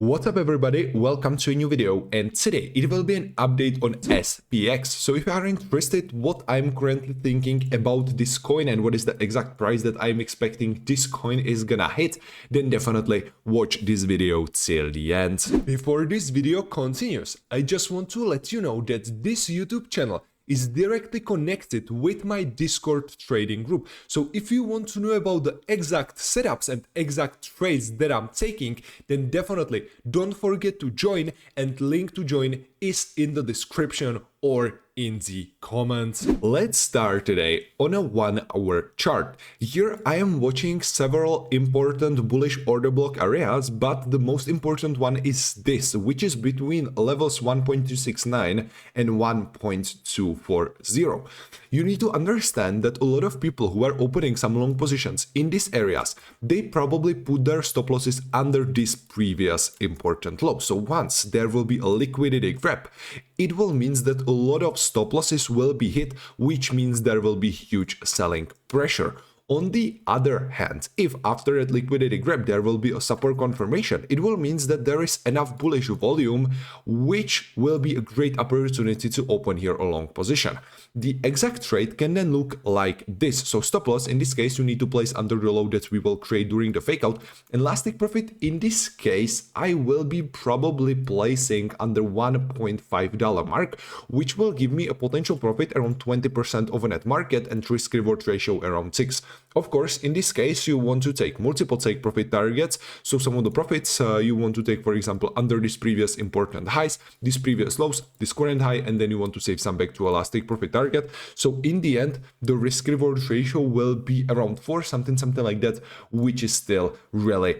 What's up everybody, welcome to a new video, and today it will be an update on SPX. So if you are interested what I'm currently thinking about this coin and what is the exact price that I'm expecting this coin is gonna hit, then definitely watch this video till the end. Before this video continues, I just want to let you know that this YouTube channel is directly connected with my Discord trading group. So if you want to know about the exact setups and exact trades that I'm taking, then definitely don't forget to join, and link to join is in the description or in the comments. Let's start today on a 1 hour chart. Here I am watching several important bullish order block areas, but the most important one is this, which is between levels 1.269 and 1.240. You need to understand that a lot of people who are opening some long positions in these areas, they probably put their stop losses under this previous important low. So once there will be a liquidity grab, it will mean that a lot of stop losses will be hit, which means there will be huge selling pressure. On the other hand, if after a liquidity grab there will be a support confirmation, it will mean that there is enough bullish volume, which will be a great opportunity to open here a long position. The exact trade can then look like this. So stop loss, in this case, you need to place under the low that we will create during the fake out. And last take profit, in this case, I will be probably placing under $1.5 mark, which will give me a potential profit around 20% of a net market and risk reward ratio around 6. Of course, in this case, you want to take multiple take profit targets. So some of the profits you want to take, for example, under this previous important highs, this previous lows, this current high, and then you want to save some back to a last take profit target. So in the end, the risk reward ratio will be around 4, something like that, which is still really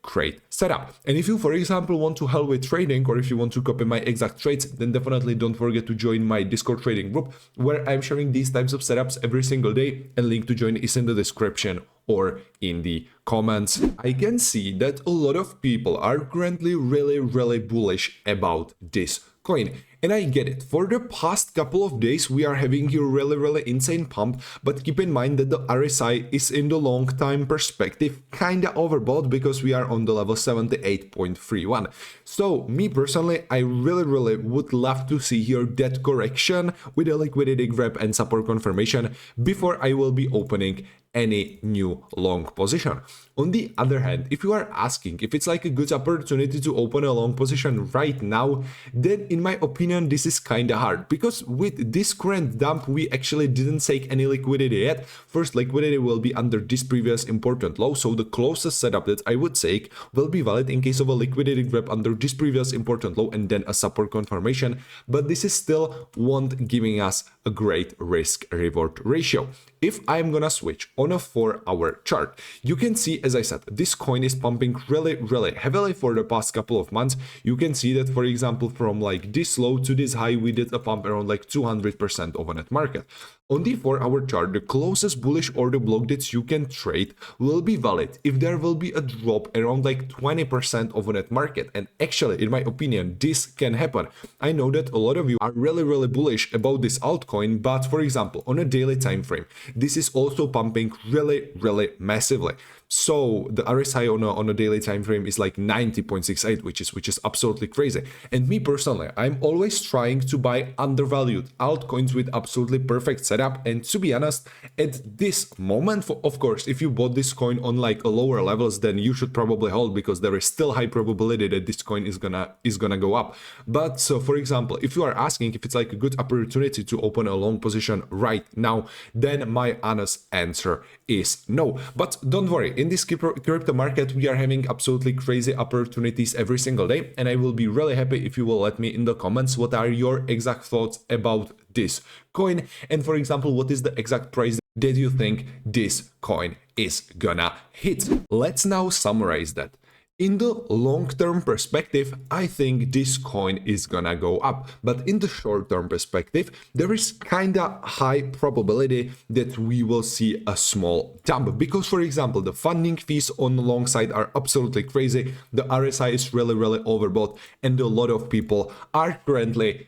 great setup. And if you, for example, want to help with trading, or if you want to copy my exact trades, then definitely don't forget to join my Discord trading group, where I'm sharing these types of setups every single day, and link to join is in the description or in the comments. I can see that a lot of people are currently really bullish about this coin. And I get it. For the past couple of days, we are having a really insane pump, but keep in mind that the RSI is in the long time perspective kinda overbought, because we are on the level 78.31. So me personally, I really would love to see here that correction with a liquidity grab and support confirmation before I will be opening any new long position. On the other hand, if you are asking if it's like a good opportunity to open a long position right now, then in my opinion this is kinda hard, because with this current dump we actually didn't take any liquidity yet. First liquidity will be under this previous important low, so the closest setup that I would take will be valid in case of a liquidity grab under this previous important low and then a support confirmation, but this is still won't giving us a great risk reward ratio. If I'm gonna switch on a 4 hour chart, you can see, as I said, this coin is pumping really heavily for the past couple of months. You can see that, for example, from like this low to this high, we did a pump around like 200% of a net market. On the 4 hour chart, the closest bullish order block that you can trade will be valid if there will be a drop around like 20% of a net market. And actually, in my opinion, this can happen. I know that a lot of you are really bullish about this altcoin, but for example, on a daily time frame, this is also pumping really massively. So the RSI on a daily time frame is like 90.68, which is absolutely crazy. And me personally, I'm always trying to buy undervalued altcoins with absolutely perfect setup. And to be honest, at this moment, of course, if you bought this coin on like a lower levels, then you should probably hold, because there is still high probability that this coin is gonna go up. But so for example, if you are asking if it's like a good opportunity to open a long position right now, then my honest answer is no. But don't worry, in this crypto market, we are having absolutely crazy opportunities every single day, and I will be really happy if you will let me in the comments what are your exact thoughts about this coin, and for example, what is the exact price that you think this coin is gonna hit. Let's now summarize that. In the long-term perspective, I think this coin is gonna go up, but in the short-term perspective, there is kinda high probability that we will see a small dump, because for example, the funding fees on the long side are absolutely crazy, the RSI is really overbought, and a lot of people are currently,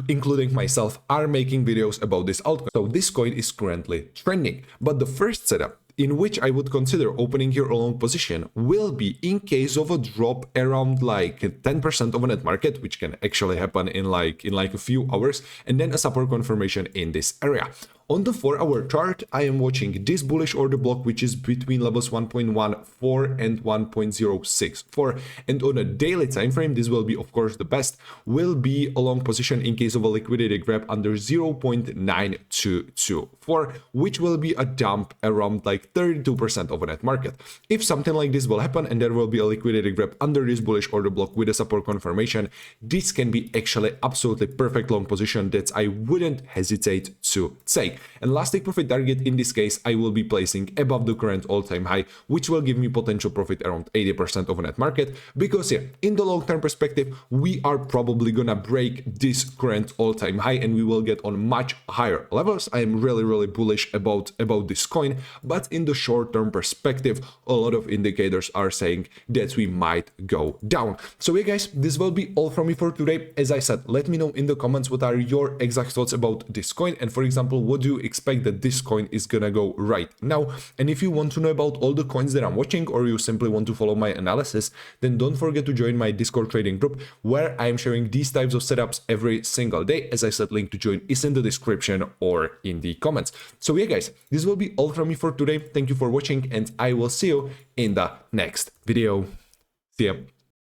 including myself, are making videos about this altcoin. So this coin is currently trending, but the first setup in which I would consider opening here a long position will be in case of a drop around like 10% of a net market, which can actually happen in like a few hours, and then a support confirmation in this area. On the 4-hour chart, I am watching this bullish order block, which is between levels 1.14 and 1.064. And on a daily time frame, this will be, of course, the best, will be a long position in case of a liquidity grab under 0.9224, which will be a dump around like 32% of a net market. If something like this will happen and there will be a liquidity grab under this bullish order block with a support confirmation, this can be actually absolutely perfect long position that I wouldn't hesitate to take. And last take profit target in this case, I will be placing above the current all-time high, which will give me potential profit around 80% of a net market, because yeah, in the long-term perspective, we are probably gonna break this current all-time high and we will get on much higher levels. I am really bullish about this coin, but in the short-term perspective, a lot of indicators are saying that we might go down. So yeah guys, this will be all from me for today. As I said, let me know in the comments what are your exact thoughts about this coin, and for example, what do you expect that this coin is gonna go right now? And if you want to know about all the coins that I'm watching, or you simply want to follow my analysis, then don't forget to join my Discord trading group, where I'm sharing these types of setups every single day. As I said, link to join is in the description or in the comments. So yeah guys, this will be all from me for today. Thank you for watching, and I will see you in the next video. See ya.